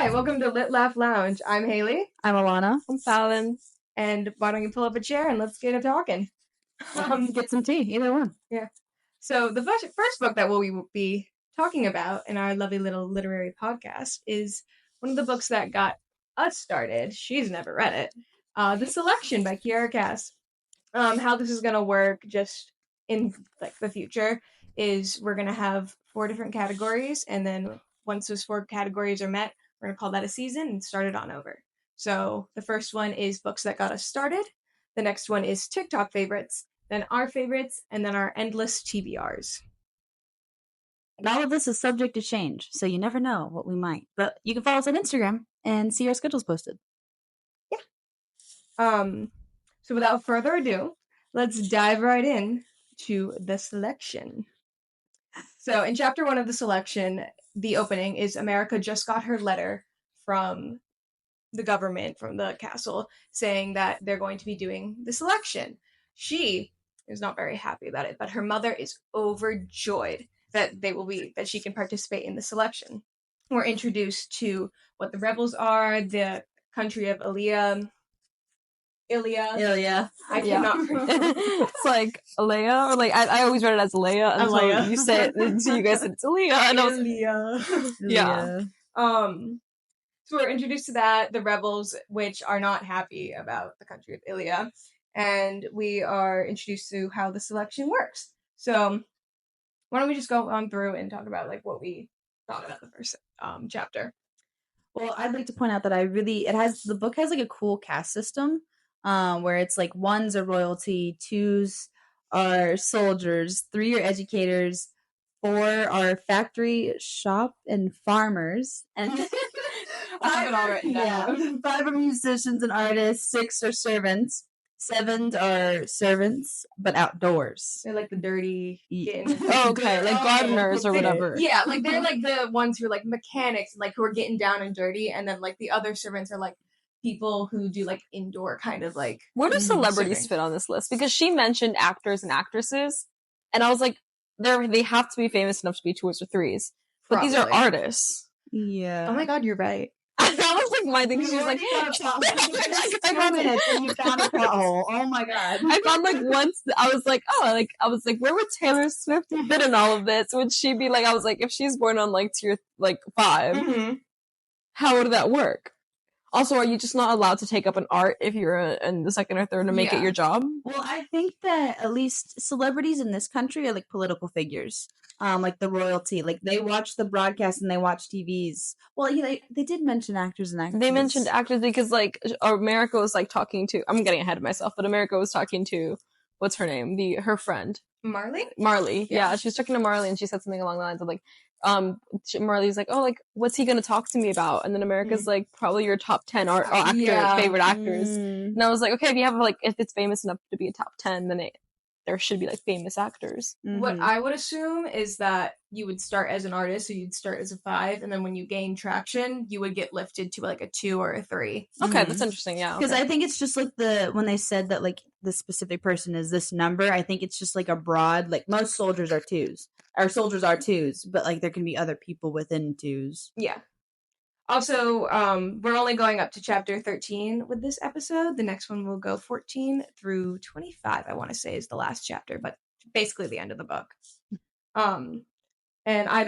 Hi, welcome to Lit Laugh Lounge. I'm Haley. I'm Alana. I'm Fallon. And why don't you pull up a chair and let's get it talking. Get some tea, either one. Yeah. So the first book that we will be talking about in our lovely little literary podcast is one of the books that got us started. She's never read it. The Selection by Kiera Cass. How this is going to work just in the future is we're going to have 4 different categories, and then once those 4 categories are met, we're going to call that a season and start it on over. So the first one is books that got us started. The next one is TikTok favorites, then our favorites, and then our endless TBRs. And all of this is subject to change, so you never know what we might. But you can follow us on Instagram and see our schedules posted. Yeah. So without further ado, let's dive right in to the selection. So in chapter 1 of the selection, the opening is America just got her letter from the government, from the castle, saying that they're going to be doing the selection. She is not very happy about it, but her mother is overjoyed that she can participate in the selection. We're introduced to what the rebels are, the country of Ilya. I cannot pronounce. It's like Alea, or like I always read it as Alea until you say it. Until you guys said it's Alea, and I was Yeah. So we're introduced to that, the rebels, which are not happy about the country of Ilya, and we are introduced to how the selection works. So why don't we just go on through and talk about what we thought about the first chapter? Well, I'd like to point out that the book has a cool caste system, where it's 1s are royalty, 2s are soldiers, 3 are educators, 4 are factory, shop, and farmers, and I have it all written down. 5 are musicians and artists, 6 are servants, 7 are servants, but outdoors. They're the dirty. okay, gardeners or whatever. Yeah, they're the ones who are mechanics, who are getting down and dirty, and then the other servants are people who do indoor kind of Where do celebrities fit on this list? Because she mentioned actors and actresses, and I was like, they have to be famous enough to be 2s or 3s, but these are artists. Yeah. Oh my god, you're right. That was my thing. She was like, I found minutes and you found a plot hole. Oh my god. I found once I was like, where would Taylor Swift fit in all of this? Would she be I was like, if she's born on tier 5, how would that work? Also, are you just not allowed to take up an art if you're in the 2nd or 3rd to make it your job? Well, I think that at least celebrities in this country are political figures. The royalty. They watch the broadcast and they watch TVs. Well, they did mention actors and actresses. They mentioned actors because, America was, talking to... I'm getting ahead of myself, but America was talking to... What's her name? Her friend. Marley? Yeah, she was talking to Marley and she said something along the lines of, Marley's what's he gonna talk to me about? And then America's probably your top 10 favorite actors. And I was like, okay, if you have if it's famous enough to be a top 10, then there should be famous actors. What I would assume is that you would start as an artist, so you'd start as a 5, and then when you gain traction, you would get lifted to a 2 or a 3. Okay, that's interesting. Yeah, because I think it's just when they said that the specific person is this number, I think it's just a broad most soldiers are 2s. Our soldiers are 2s, but there can be other people within 2s. Yeah. Also, we're only going up to chapter 13 with this episode. The next one will go 14 through 25, I want to say, is the last chapter, but basically the end of the book. And I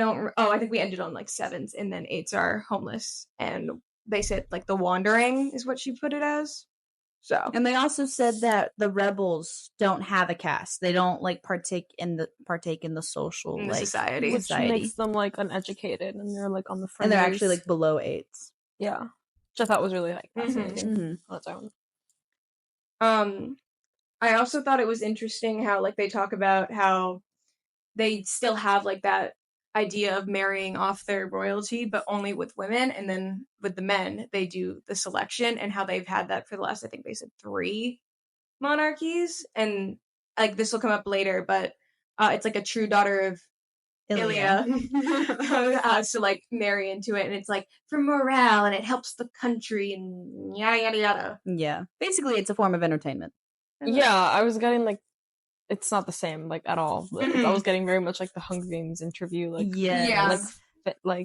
think we ended on 7s, and then 8s are homeless, and they said the wandering is what she put it as. So, and they also said that the rebels don't have a caste. They don't partake in the social society, which makes them uneducated, and they're on the fringes. And they're actually below 8s. Yeah, which I thought was really fascinating on its own. I also thought it was interesting how they talk about how they still have that idea of marrying off their royalty, but only with women, and then with the men they do the selection, and how they've had that for the last, I think they said 3 monarchies, and this will come up later, but it's a true daughter of Ilya has to marry into it, and it's for morale, and it helps the country, and yada yada yada. Yeah, basically it's a form of entertainment. Yeah, I was getting it's not the same at all. I was getting very much the Hunger Games interview.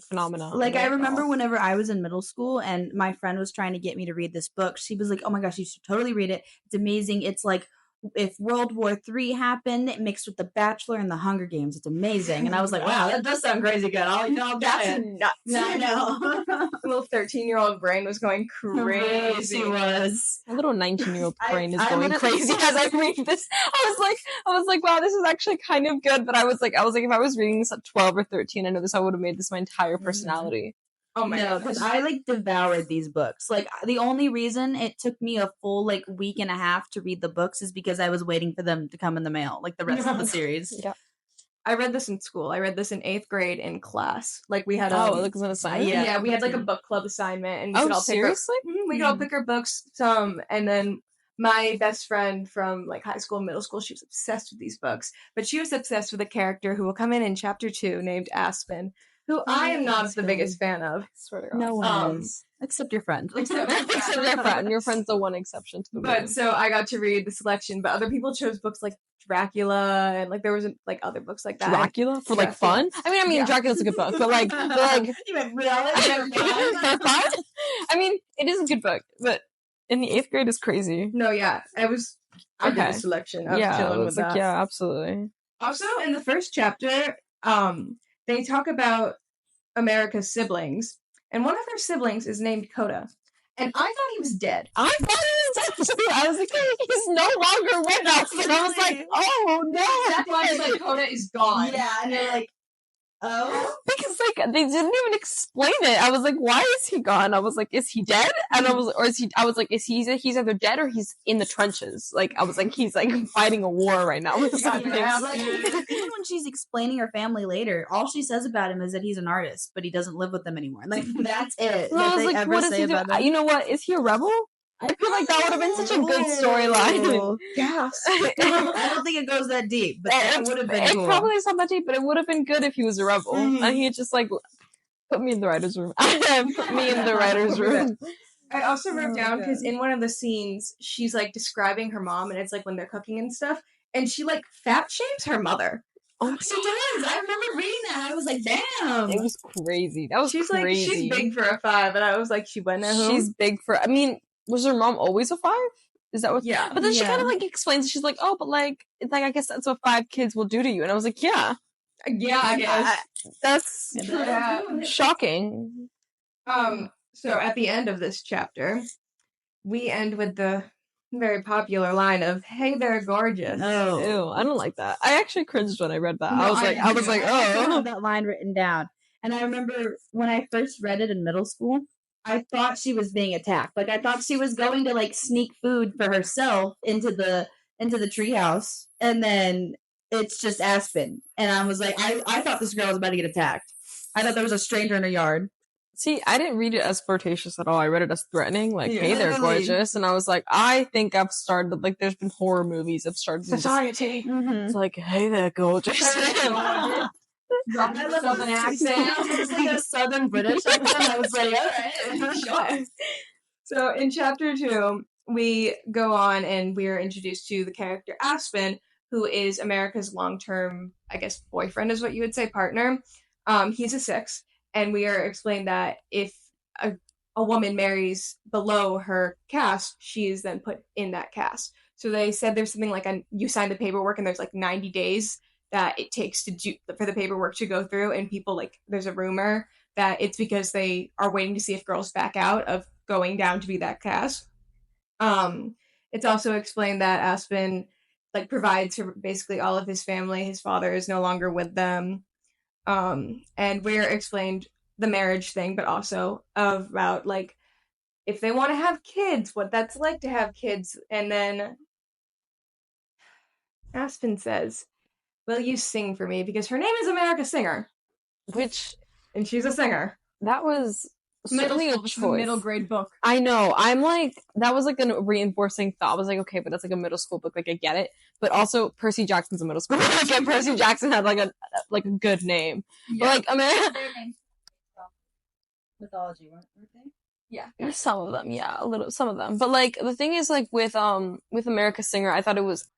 phenomena. Like, I remember whenever I was in middle school and my friend was trying to get me to read this book, she was like, oh my gosh, you should totally read it. It's amazing. It's like if World War III happened mixed with The Bachelor and The Hunger Games. It's amazing. And I was like, wow, that does sound crazy good. I'll That's get it. nuts. I know. Little 13-year-old brain was going crazy. She was. My little 19-year-old brain is I going crazy as I read this. I was like, wow, this is actually kind of good. But I was like, if I was reading this at 12 or 13, I know this, I would have made this my entire personality. Oh my god. Because I like devoured these books. Like, the only reason it took me a full like week and a half to read the books is because I was waiting for them to come in the mail, like the rest of the series. Yeah. I read this in school. I read this in 8th grade in class. Like, we had it was an assignment. Yeah, we had like a book club assignment, and we could all pick seriously? we could all pick our books. And then my best friend from like high school and middle school, she was obsessed with these books, but she was obsessed with a character who will come in chapter 2 named Aspen, who I am not the biggest fan of. I swear to God. No one is. Except your friend. Except your friend. Your friend's the one exception to the rule. But so I got to read the selection, but other people chose books like Dracula, and like there was like other books like that. Dracula for like fun? I mean, Dracula's a good book, but like you went really for fun? I mean, it is a good book, but in the 8th grade is crazy. No, yeah, I did the selection. I was chilling with that. Yeah, absolutely. Also, in the first chapter, they talk about America's siblings, and one of her siblings is named Coda. And I thought he was dead. I thought he was dead too. I was like, he's no longer with us. And I was like, oh no. That's why I was like, Coda is gone. Yeah, and they're like, oh. Because like they didn't even explain it. I was like, why is he gone? I was like, is he dead? And I was like, he's either dead or he's in the trenches. Like, I was like, he's like fighting a war right now. Yeah, like, even when she's explaining her family later, all she says about him is that he's an artist, but he doesn't live with them anymore. Like, that's it. Well, I was like, what does he do? You know what? Is he a rebel? I feel like that would have been such a good storyline. Yes. I don't think it goes that deep, but that would have been cool. It probably is not that deep, but it would have been good if he was a rebel. And he just like put me in the writer's room. Put me in the writer's room. I also wrote down, because in one of the scenes, she's like describing her mom, and it's like when they're cooking and stuff, and she like fat shames her mother. Oh, she does. I remember reading that. I was like, damn. It was crazy. That was crazy. Like, she's big for a 5, and I was like, she went at home. She's big for, I mean, was her mom always a 5? Is that what? Yeah. But then she kind of like explains, she's like, oh, but like, it's like, I guess that's what 5 kids will do to you. And I was like, yeah. Yeah, I guess. That's shocking. So at the end of this chapter, we end with the very popular line of, "Hey there, gorgeous." Oh, ew, I don't like that. I actually cringed when I read that. No, I was like, I have that line written down. And I remember when I first read it in middle school, I thought she was being attacked. Like, I thought she was going to like sneak food for herself into the treehouse, and then it's just Aspen. And I was like, I thought this girl was about to get attacked. I thought there was a stranger in her yard. See, I didn't read it as flirtatious at all. I read it as threatening, like, hey there, gorgeous. And I was like, I think I've started, like, there's been horror movies I've started. Society. It's like, hey there, gorgeous. I love a southern accent. It's like a southern British accent. I was like, all right. Sure. So in chapter 2, we go on and we're introduced to the character Aspen, who is America's long-term, I guess, boyfriend is what you would say, partner. He's a 6. And we are explained that if a woman marries below her caste, she is then put in that caste. So they said there's something like you sign the paperwork and there's like 90 days that it takes for the paperwork to go through. And people, like, there's a rumor that it's because they are waiting to see if girls back out of going down to be that caste. It's also explained that Aspen like provides for basically all of his family. His father is no longer with them. And we're explained the marriage thing, but also about like if they want to have kids, what that's like to have kids. And then Aspen says, "Will you sing for me?" Because her name is America Singer, and she's a singer. That was certainly a choice. Middle grade book. I know. I'm like, that was like a reinforcing thought. I was like, okay, but that's like a middle school book. Like, I get it. But also, Percy Jackson's a middle school book, and Percy Jackson had like a good name. Yeah. But like, America. Mythology, weren't they? Yeah, some of them. Yeah, some of them. But like, the thing is, like with America Singer, I thought it was.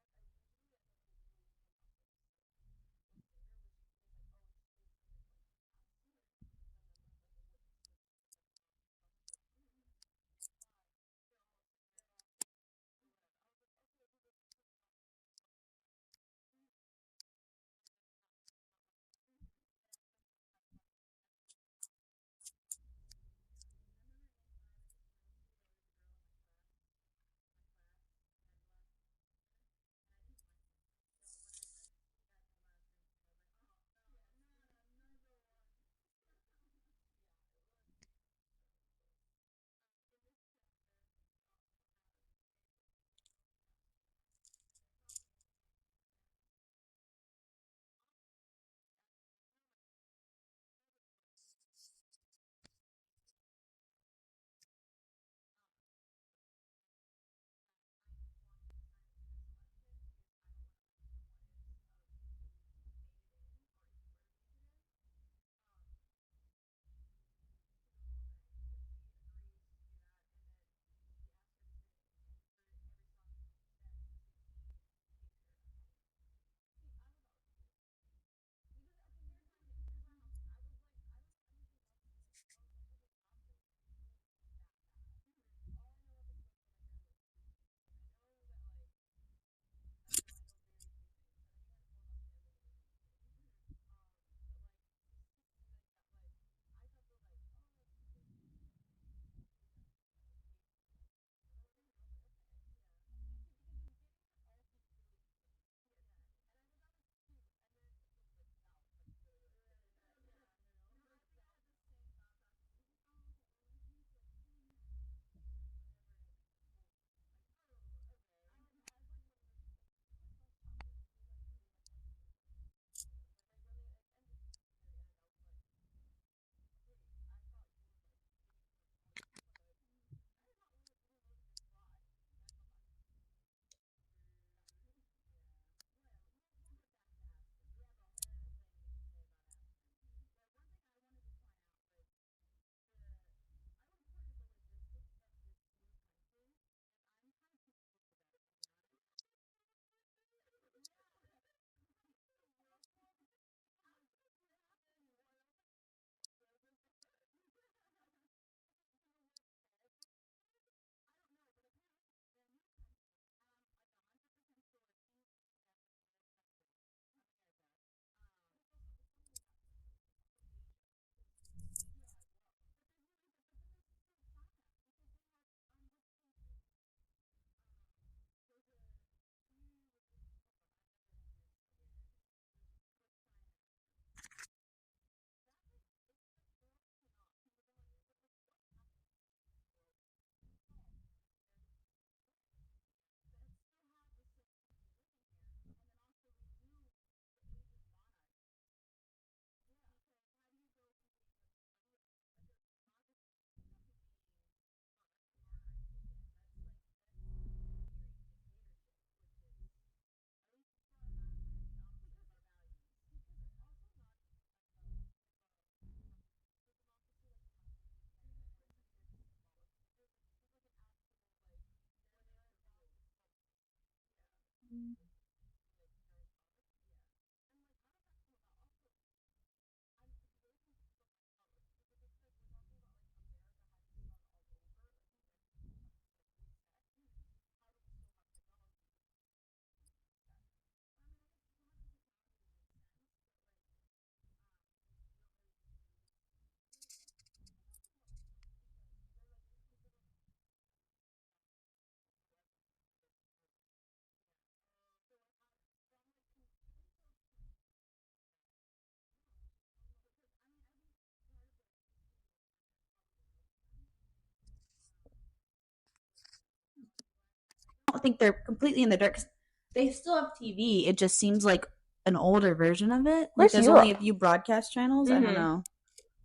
I don't think they're completely in the dark. 'Cause they still have TV. It just seems like an older version of it. Like Where's there's Europe? only a few broadcast channels. I don't know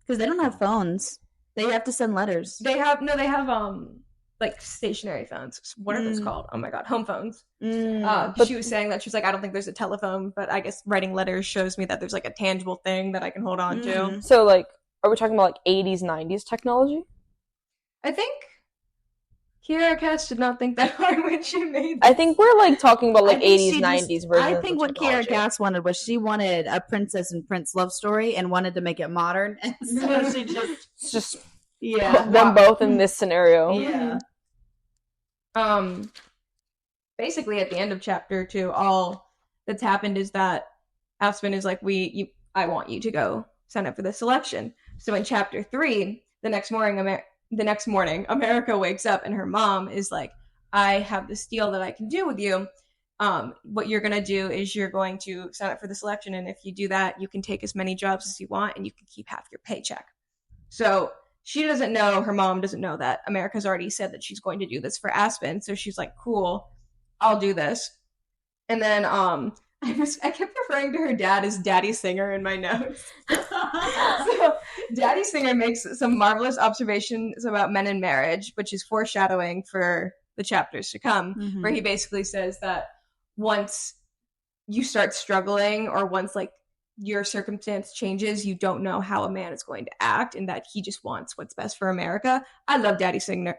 because they don't have phones. They have to send letters. They have like stationary phones. What are those called? Oh my god, home phones. But She was saying that she's like, I don't think there's a telephone, but I guess writing letters shows me that there's like a tangible thing that I can hold on to. So, like, are we talking about, like, 80s, 90s technology? I think Kiera Cass did not think that hard when she made I think we're, like, talking about, like, I think 80s, she 90s just- versions I think of what Kiera technology. Cass wanted was she wanted a princess and prince love story and wanted to make it modern, and so she just It's just yeah put them both in this scenario. yeah. Basically at the end of chapter 2, all that's happened is that Aspen is like, I want you to go sign up for the selection. So in chapter 3, the next morning, America wakes up and her mom is like, I have this deal that I can do with you. What you're going to do is you're going to sign up for the selection, and if you do that, you can take as many jobs as you want and you can keep half your paycheck. So she doesn't know, her mom doesn't know that America's already said that she's going to do this for Aspen. So she's like, cool, I'll do this. And then I kept referring to her dad as Daddy Singer in my notes. So Daddy Singer makes some marvelous observations about men and marriage, which is foreshadowing for the chapters to come, where he basically says that once you start struggling, or once like your circumstance changes, you don't know how a man is going to act, and that he just wants what's best for America. I love Daddy Singer.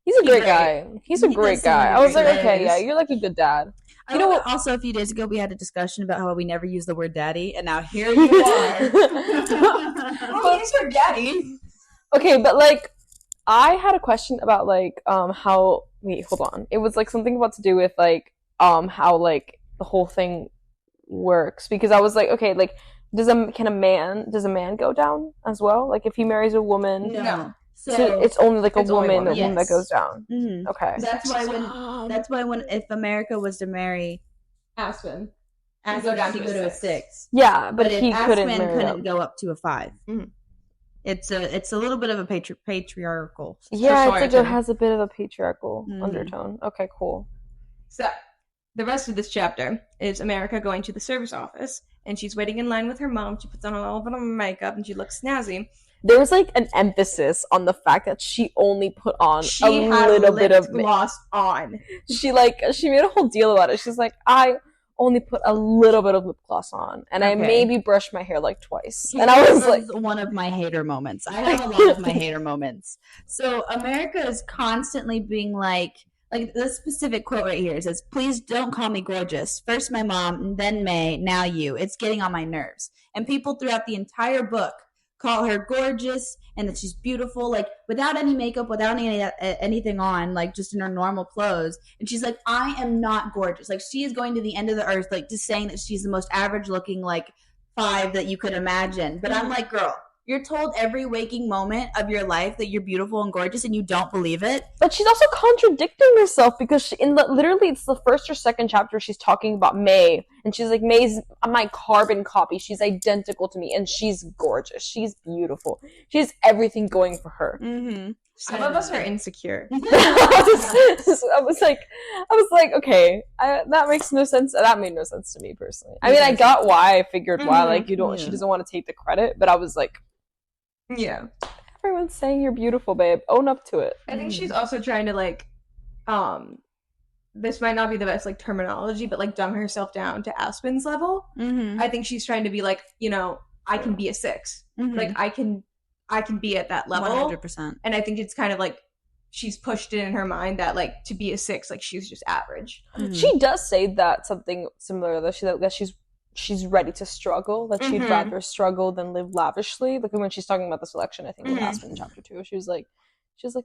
He's a great guy. He's a great guy. I was like, okay, yeah, you're like a good dad. You know what? Also, a few days ago, we had a discussion about how we never use the word daddy, and now here you are. Oh, he's your daddy. Okay, but like, I had a question about like how. Wait, hold on. It was like something about to do with like how like the whole thing works, because I was like, okay, like does a man go down as well? Like if he marries a woman, No. so it's only like a woman yes. that goes down. Mhm. Okay. That's why when if America was to marry Aspen, Aspen, go down she'd to go a to a 6. 6. Yeah, but if he couldn't Aspen marry couldn't them. go up to a 5. Mhm. It's a little bit of a patriarchal. Yeah, it's like society. it has a bit of a patriarchal Mhm. undertone. Okay, cool. So the rest of this chapter is America going to the service office, and she's waiting in line with her mom. She puts on a little bit of makeup and she looks snazzy. There was like an emphasis on the fact that she only put on She a had little bit of gloss on. She made a whole deal about it. She's like, I only put a little bit of lip gloss on, and I Okay. maybe brushed my hair like twice. And I was like, one of my hater moments. I have a lot of my hater moments. So America is constantly being like this specific quote right here says, "Please don't call me gorgeous. First my mom, then May, now you. It's getting on my nerves." And people throughout the entire book call her gorgeous and that she's beautiful, like without any makeup, without anything on, like just in her normal clothes. And she's like, I am not gorgeous. Like she is going to the end of the earth, like just saying that she's the most average looking like 5 that you could imagine. But I'm like, girl, you're told every waking moment of your life that you're beautiful and gorgeous, and you don't believe it. but she's also contradicting herself, because literally it's the first or second chapter she's talking about May, and she's like, May's my carbon copy. She's identical to me, and she's gorgeous. She's beautiful. She has everything going for her. Mm-hmm. Some of us are insecure. I was like, okay, that makes no sense. That made no sense to me personally. I mean, I got why. I figured why. Like, she doesn't want to take the credit, but I was like, Yeah. everyone's saying you're beautiful, babe. Own up to it. I think she's also trying to like, this might not be the best like terminology, but like dumb herself down to Aspen's level. Mm-hmm. I think she's trying to be like, I can be a 6. Mm-hmm. Like I can be at that level. 100%. And I think it's kind of like she's pushed it in her mind that like to be a 6, like she's just average. She does say that something similar that she's ready to struggle, that she'd rather struggle than live lavishly. Like when she's talking about the selection, I think with Aspen in chapter 2, she was like,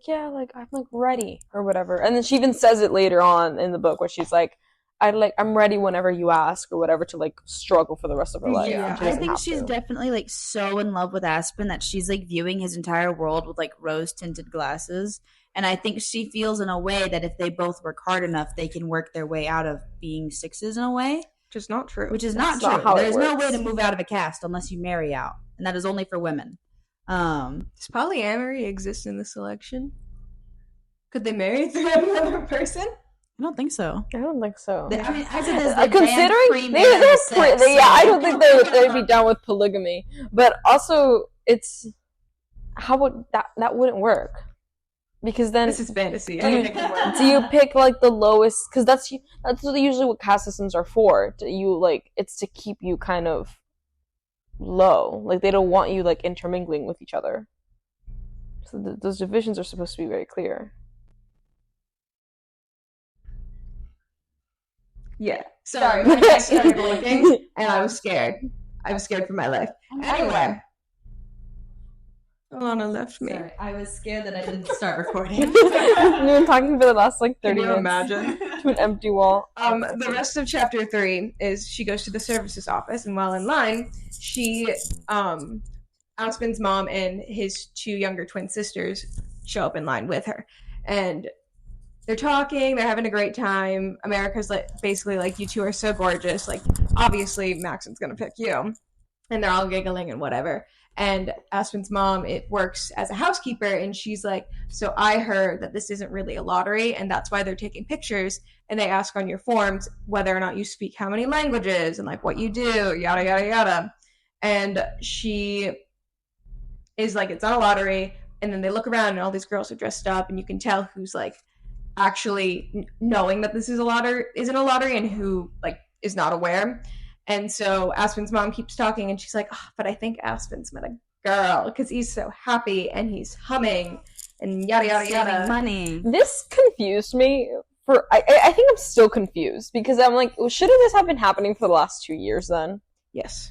yeah, like I'm like ready or whatever. And then she even says it later on in the book where she's like, I'm ready whenever you ask or whatever to like struggle for the rest of her life. Yeah, I think she's definitely like so in love with Aspen that she's like viewing his entire world with like rose tinted glasses. And I think she feels in a way that if they both work hard enough, they can work their way out of being 6s in a way. Which is not true. Which is not true. There's no way to move out of a caste unless you marry out. And that is only for women. Does polyamory exist in the selection? Could they marry through another person? I don't think so. I don't think so. I mean, considering I don't think they'd be down with polygamy. But also, it's how would that wouldn't work? Because then this is fantasy. Do you pick like the lowest? Because that's usually what caste systems are for. It's to keep you kind of low. Like they don't want you like intermingling with each other. So those divisions are supposed to be very clear. Yeah. Sorry, I started looking and I was scared. I was scared for my life. Anyway. Alana left me. Sorry, I was scared that I didn't start recording. You've been talking for the last like 30 minutes. Imagine? To an empty wall. The rest of chapter 3 is she goes to the services office, and while in line, she, Aspen's mom and his 2 younger twin sisters show up in line with her. And they're talking, they're having a great time. America's like basically like, you 2 are so gorgeous. Like, obviously, Maxon's gonna pick you. And they're all giggling and whatever. And Aspen's mom, it works as a housekeeper, and she's like, so I heard that this isn't really a lottery, and that's why they're taking pictures, and they ask on your forms whether or not you speak how many languages, and like what you do, yada, yada, yada. And she is like, it's not a lottery, and then they look around, and all these girls are dressed up, and you can tell who's like actually knowing that this is isn't a lottery, and who like is not aware. And so Aspen's mom keeps talking, and she's like, oh, but I think Aspen's met a girl because he's so happy and he's humming and yada, yada, yada. Money. This confused me. I think I'm still confused because I'm like, shouldn't this have been happening for the last 2 years then? Yes.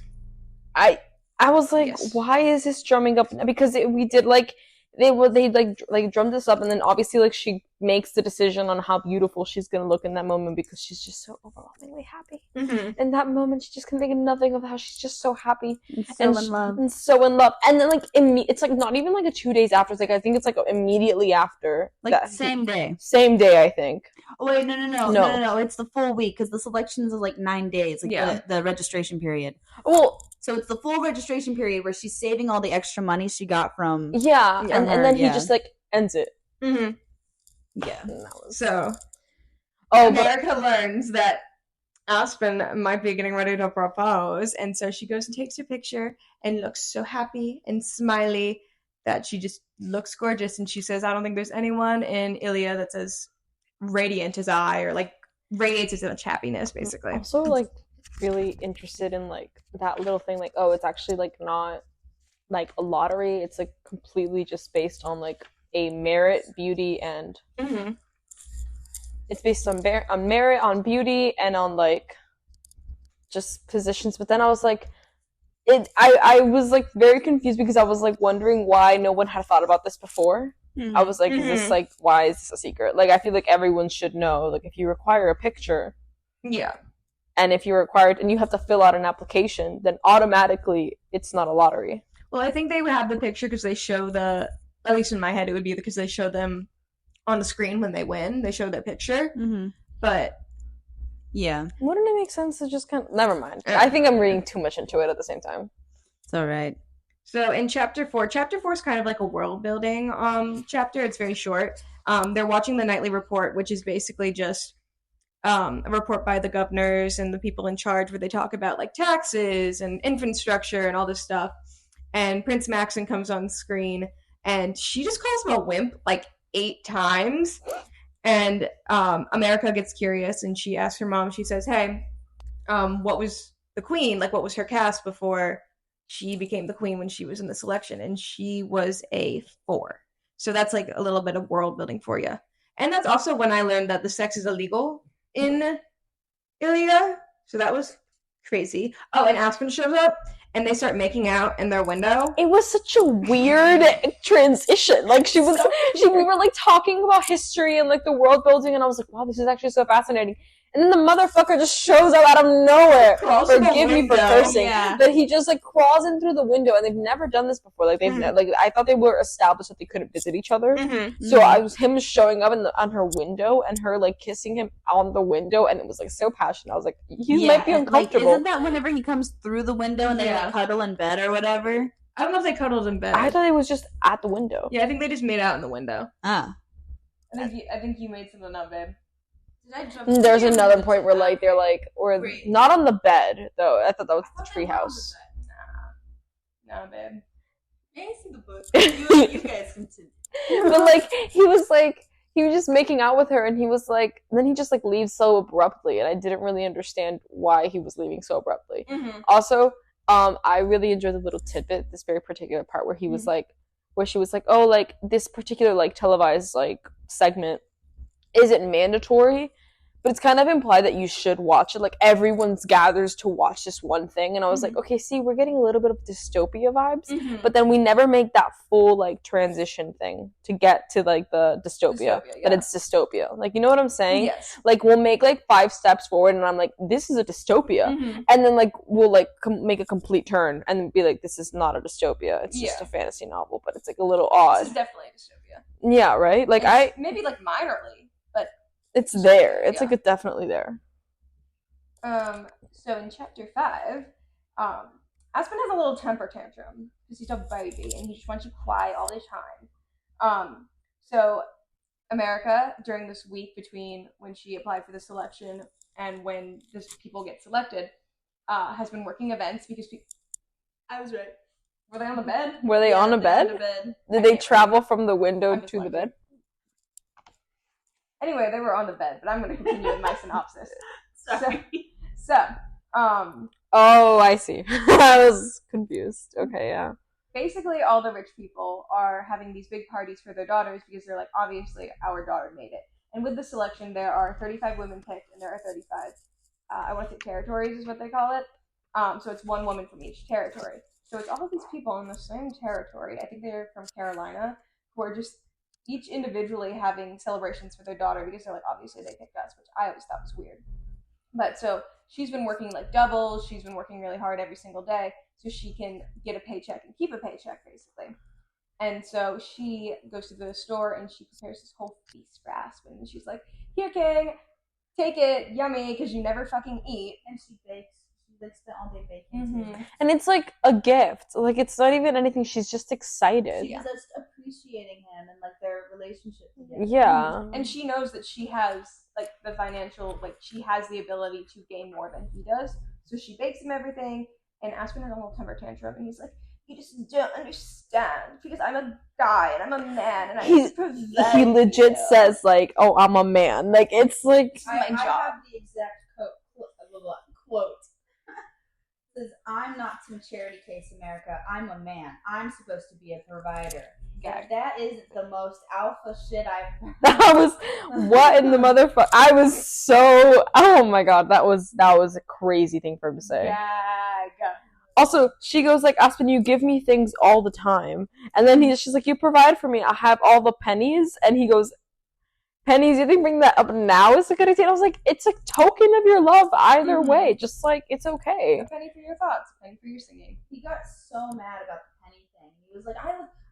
I was like, why is this drumming up? Because we did like, they drummed this up, and then obviously like she makes the decision on how beautiful she's gonna look in that moment because she's just so overwhelmingly happy. In that moment, she just can think of nothing of how she's just so happy and in love. And so in love. And then like it's like not even like 2 days after. It's like I think it's like immediately after. Like that, same day. Same day, I think. Oh wait, no. It's the full week because the selections is like 9 days. Like the registration period. Well. So it's the full registration period where she's saving all the extra money she got from and then he just like ends it. Yeah. So America learns that Aspen might be getting ready to propose, and so she goes and takes her picture and looks so happy and smiley that she just looks gorgeous, and she says, I don't think there's anyone in Ilya that's as radiant as I, or like radiates as much happiness, basically. Also like really interested in like that little thing, like, oh, it's actually like not like a lottery, it's like completely just based on like a merit, beauty, and it's based on merit, on beauty, and on like just positions. But then I was like, I was like very confused because I was like wondering why no one had thought about this before. I was like, is this like, why is this a secret? Like, I feel like everyone should know, like, if you require a picture, and if you're required and you have to fill out an application, then automatically it's not a lottery. Well, I think they would have the picture because they show at least in my head, it would be because they show them on the screen when they win. They show their picture. But yeah. Wouldn't it make sense to just kind of... Never mind. I think I'm reading too much into it at the same time. It's all right. So in chapter 4 is kind of like a world building chapter. It's very short. They're watching the nightly report, which is basically just a report by the governors and the people in charge where they talk about like taxes and infrastructure and all this stuff. And Prince Maxon comes on screen, and she just calls him a wimp like 8 times. And America gets curious, and she asks her mom, she says, hey, what was the queen? Like, what was her caste before she became the queen when she was in the selection? And she was a 4. So that's like a little bit of world building for you. And that's also when I learned that the sex is illegal in Ilya. So that was crazy. Oh, and Aspen shows up and they start making out in their window. It was such a weird transition. Like we were like talking about history and like the world building, and I was like, wow, this is actually so fascinating. And then the motherfucker just shows up out of nowhere. Forgive me for cursing. Yeah. But he just like crawls in through the window, and they've never done this before. Like like I thought they were established that they couldn't visit each other. So I was him showing up on her window and her like kissing him on the window, and it was like so passionate. I was like, he might be uncomfortable. Like, isn't that whenever he comes through the window and they like cuddle in bed or whatever? I don't know if they cuddled in bed. I thought it was just at the window. Yeah, I think they just made out in the window. Ah. I think you made something up, babe. There's another point where like they're like, or not on the bed though. I thought that was the treehouse. Nah, babe. I see the book. You guys continue. But like he was just making out with her, and he was like, and then he just like leaves so abruptly, and I didn't really understand why he was leaving so abruptly. Also, I really enjoyed the little tidbit, this very particular part where he was like, where she was like, oh, like this particular like televised like segment isn't mandatory, but it's kind of implied that you should watch it. Like everyone's gathers to watch this one thing, and I was like, okay, see, we're getting a little bit of dystopia vibes, but then we never make that full like transition thing to get to like the dystopia that it's dystopia. Like, you know what I'm saying? Yes. Like we'll make like 5 steps forward, and I'm like, this is a dystopia, and then like we'll like make a complete turn and be like, this is not a dystopia. It's just a fantasy novel, but it's like a little odd. This is definitely a dystopia. Yeah, right. Like maybe like minorly. It's there. It's like it's definitely there. So in chapter 5, Aspen has a little temper tantrum because he's a baby and he just wants to cry all the time. So America, during this week between when she applied for the selection and when people get selected, has been working events because I was right. Were they on the bed? Were they on a bed? Did they travel from the window to the bed? Anyway, they were on the bed, but I'm going to continue with my synopsis. Oh, I see. I was confused. Okay, yeah. Basically, all the rich people are having these big parties for their daughters because they're like, obviously, our daughter made it. And with the selection, there are 35 women picked, and there are 35, I want to say territories is what they call it. So it's one woman from each territory. So it's all of these people in the same territory. I think they're from Carolina, who are just each individually having celebrations for their daughter because they're like, obviously they picked us, which I always thought was weird. But so she's been working like doubles. She's been working really hard every single day so she can get a paycheck and keep a paycheck, basically. And so she goes to the store and she prepares this whole feast for Aspen. And she's like, here, King, take it, yummy, because you never fucking eat. And she bakes. They spent all day baking. And it's like a gift. Like it's not even anything. She's just excited. She's just appreciating him and like their relationship together. Yeah. And she knows that she has like the financial, like she has the ability to gain more than he does. So she bakes him everything. And Aspen has a little temper tantrum, and he's like, you just don't understand because I'm a guy and I'm a man and he legit says like, oh, I'm a man. Like it's like I have the exact quote. Says, I'm not some charity case, America. I'm a man. I'm supposed to be a provider. Yeah, that is the most alpha shit I've heard. That was what in the motherfucker. I was so, oh my god, that was a crazy thing for him to say. Yeah. Also, she goes like, Aspen, you give me things all the time, and then she's like, you provide for me. I have all the pennies, and he goes, pennies, you think bring that up now is a good idea? I was like, it's a token of your love either way. Just like, it's okay. A penny for your thoughts, a penny for your singing. He got so mad about the penny thing. He was like,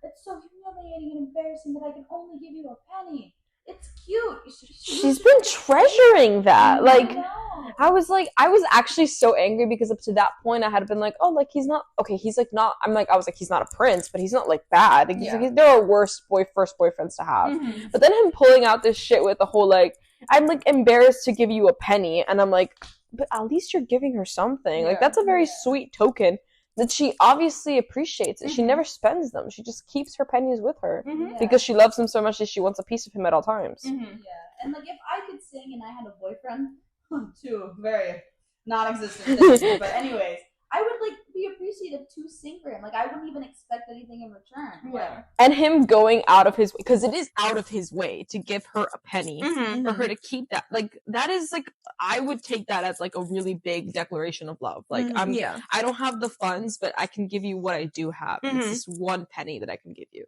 it's so humiliating and embarrassing that I can only give you a penny. It's cute. She's been treasuring that. Like, I was actually so angry because up to that point I had been like, oh, like he's not okay. He's like not. I was like, he's not a prince, but he's not like bad. Like, like, there are worse first boyfriends to have. But then him pulling out this shit with the whole like, I'm like embarrassed to give you a penny, and I'm like, but at least you're giving her something. Like that's a very sweet token that she obviously appreciates it. She never spends them. She just keeps her pennies with her because she loves him so much that she wants a piece of him at all times. Yeah, and like if I could sing and I had a boyfriend, two very non-existent things, but anyways, I would like be be appreciative to sing for him. Like, I wouldn't even expect anything in return. Yeah. And him going out of his way, because it is out of his way to give her a penny Mm-hmm. for her to keep that. Like, that is like, I would take that as like a really big declaration of love. Like, Yeah. I don't have the funds, but I can give you what I do have. Mhm. It's just 1 penny that I can give you.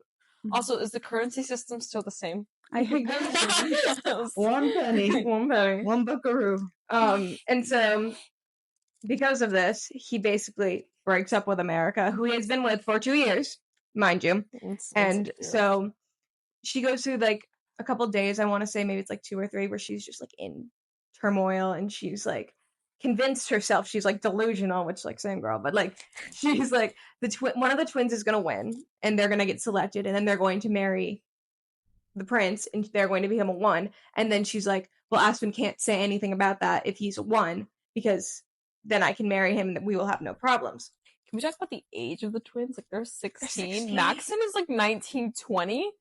Also, is the currency system still the same? I think That 1 penny. 1 penny. 1 buckaroo. And so because of this, he basically breaks up with America, who he has been with for 2 years, mind you. And so she goes through like a couple days, I want to say maybe it's like 2 or 3, where she's just like in turmoil, and she's like convinced herself she's like delusional, which like same girl, but like she's like one of the twins is gonna win, and they're gonna get selected, and then they're going to marry the prince, and they're going to become a 1. And then she's like, well, Aspen can't say anything about that if he's a 1, because then I can marry him and we will have no problems. Can we talk about the age of the twins? Like, they're 16. 16. Maxon is like 19, 20.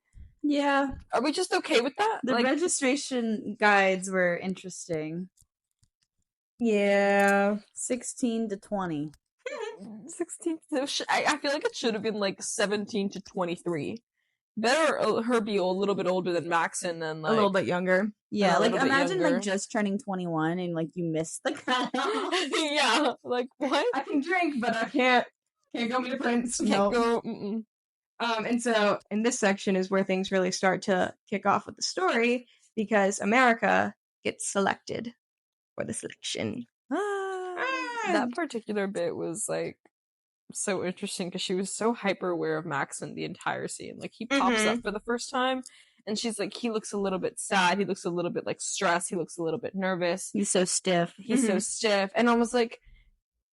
Yeah. Are we just okay with that? The like, registration guides were interesting. Yeah. 16 to 20. 16. I feel like it should have been like 17 to 23. Better her be a little bit older than Maxon and like a little bit younger. Yeah, a like little bit imagine younger. like just turning 21 and like you missed the cutoff. Yeah, like what? I can drink, but I can't go meet a prince. Can't go. Mm-mm. And so in this section is where things really start to kick off with the story, because America gets selected for the selection. That particular bit was like so interesting because she was so hyper aware of Maxon the entire scene. Like, he pops up for the first time, and she's like, he looks a little bit sad. He looks a little bit like stressed. He looks a little bit nervous. He's so stiff. He's so stiff. And I was like,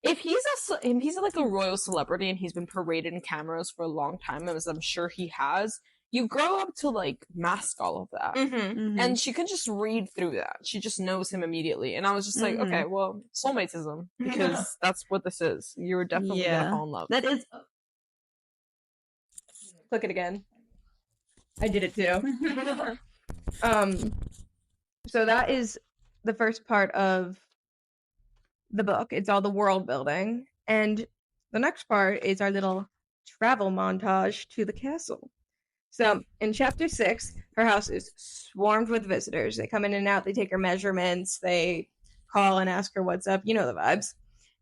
if he's like a royal celebrity and he's been paraded in cameras for a long time, as I'm sure he has, you grow up to like mask all of that. And she can just read through that. She just knows him immediately. And I was just like, okay, well, soulmatesism, because that's what this is. You're definitely gonna fall in love. That is. Click it again. I did it too. So that is the first part of the book. It's all the world building. And the next part is our little travel montage to the castle. So in chapter 6, her house is swarmed with visitors. They come in and out, they take her measurements, they call and ask her what's up, you know the vibes.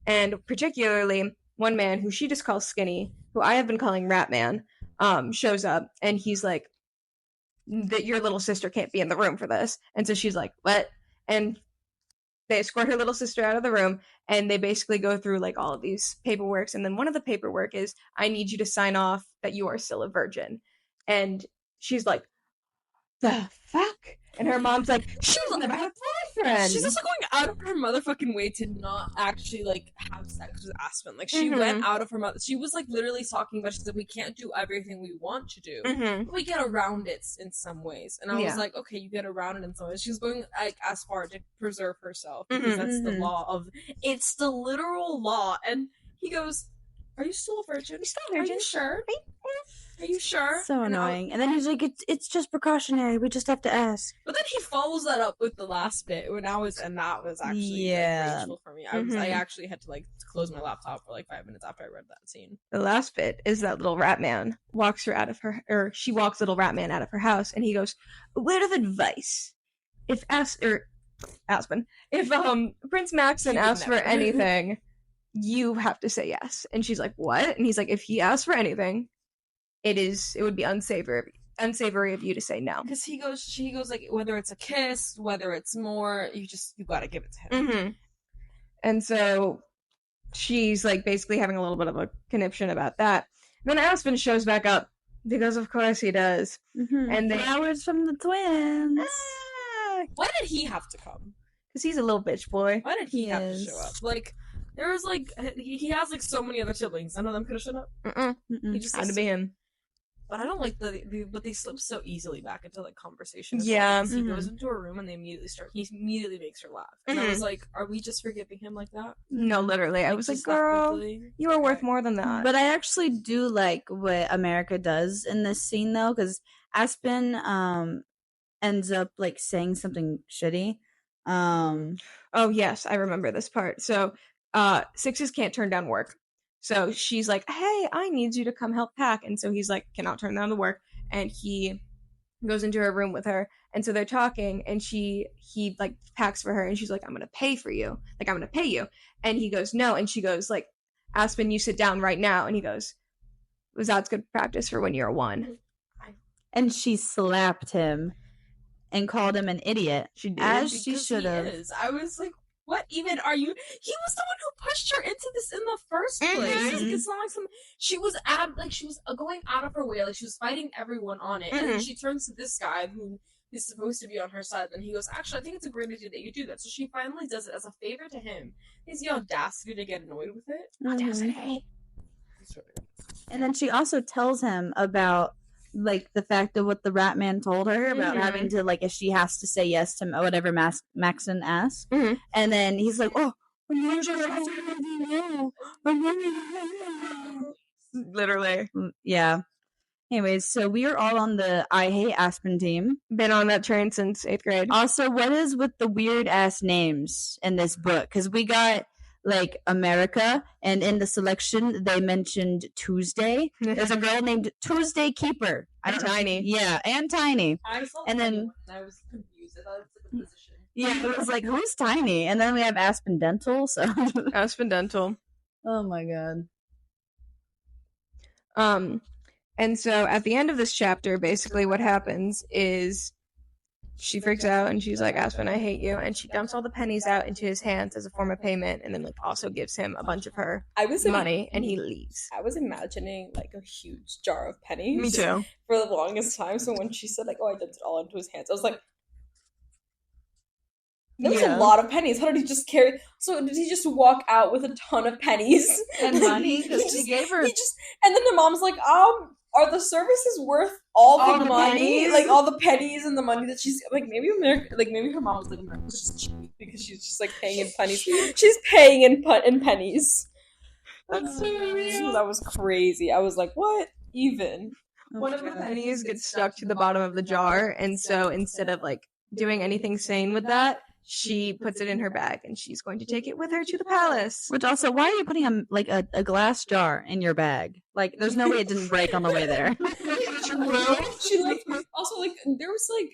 And particularly one man who she just calls Skinny, who I have been calling Rat Man, shows up, and he's like, that your little sister can't be in the room for this. And so she's like, what? And they escort her little sister out of the room, and they basically go through like all of these paperworks. And then one of the paperwork is, I need you to sign off that you are still a virgin. And she's like, the fuck? And her mom's like, she's never had a boyfriend. She's also going out of her motherfucking way to not actually like have sex with Aspen. Like, she went out of her mother. She was like literally talking about, she said, we can't do everything we want to do, but we get around it in some ways. And I was like, okay, you get around it in some ways. She was going like as far to preserve herself, because that's the law of, it's the literal law. And he goes, are you still a virgin? Are you sure? Are you sure? So annoying. And then he's like, it's just precautionary. We just have to ask. But then he follows that up with the last bit, and that was actually like, rageful for me. I actually had to like close my laptop for like 5 minutes after I read that scene. The last bit is that little rat man walks her out of her, or she walks little rat man out of her house, and he goes, a word of advice. If Aspen, if Prince Maxon asks for anything, you have to say yes. And she's like, what? And he's like, if he asks for anything, it would be unsavory of you to say no. Because she goes like, whether it's a kiss, whether it's more, you gotta give it to him. And so she's like basically having a little bit of a conniption about that. And then Aspen shows back up, because of course he does. And they Flowers from the twins. Why did he have to come? Because he's a little bitch boy. Why did he have to show up? Like, there was like, he has like so many other siblings. None of them could have shown up. He just had to be him. But I don't like but they slip so easily back into like conversation. Yeah. He goes into a room and he immediately makes her laugh. And I was like, are we just forgiving him like that? No, literally. I was like, girl, you were worth more than that. But I actually do like what America does in this scene though, because Aspen ends up like saying something shitty. Oh yes, I remember this part. So 6s can't turn down work. So she's like, hey, I need you to come help pack. And so he's like, cannot turn down the work. And he goes into her room with her. And so they're talking, and he like packs for her, and she's like, I'm going to pay for you. Like, I'm going to pay you. And he goes, no. And she goes, like, Aspen, you sit down right now. And he goes, was that's good practice for when you're a 1. And she slapped him and called him an idiot. She did. As she should have. I was like, what even are you? He was the one who pushed her into this in the first place. Mhm. It's not like she was going out of her way, like she was fighting everyone on it, and then she turns to this guy who is supposed to be on her side, and he goes, actually, I think it's a great idea that you do that. So she finally does it as a favor to him. He's the audacity to get annoyed with it. Audacity. And then she also tells him about like the fact of what the rat man told her about having to like if she has to say yes to whatever Maxon asks. And then he's like, oh, literally. Yeah. Anyways, so we are all on the I Hate Aspen team. Been on that train since 8th grade. Also, what is with the weird ass names in this book? Because we got like America, and in the selection they mentioned Tuesday. There's a girl named Tuesday Keeper. Tiny. Yeah, and Tiny. I saw And then I was confused. I thought it was like a position. yeah, it was like who's Tiny? And then we have Aspen Dental. So Aspen Dental. oh my god. And so at the end of this chapter, basically what happens is she freaks out and she's like, Aspen, I hate you. And she dumps all the pennies out into his hands as a form of payment, and then like also gives him a bunch of her money, and he leaves. I was imagining like a huge jar of pennies. Me too. For the longest time. So when she said like, oh, I dumped it all into his hands, I was like, there was a lot of pennies. How did he just carry? So did he just walk out with a ton of pennies And money? Because she gave her. and then the mom's like, are the services worth all the money? pennies? Like all the pennies and the money that she's like maybe her mom was like, America's just cheap because she's just like paying in pennies. She's paying in pennies. That's so real. That was crazy. I was like, what even? One of the pennies gets stuck to the bottom of the jar, and so instead of like doing anything sane with that, she puts it in her bag, and she's going to take it with her to the palace. Which also, why are you putting a glass jar in your bag? Like, there's no way it didn't break on the way there. She like also like there was like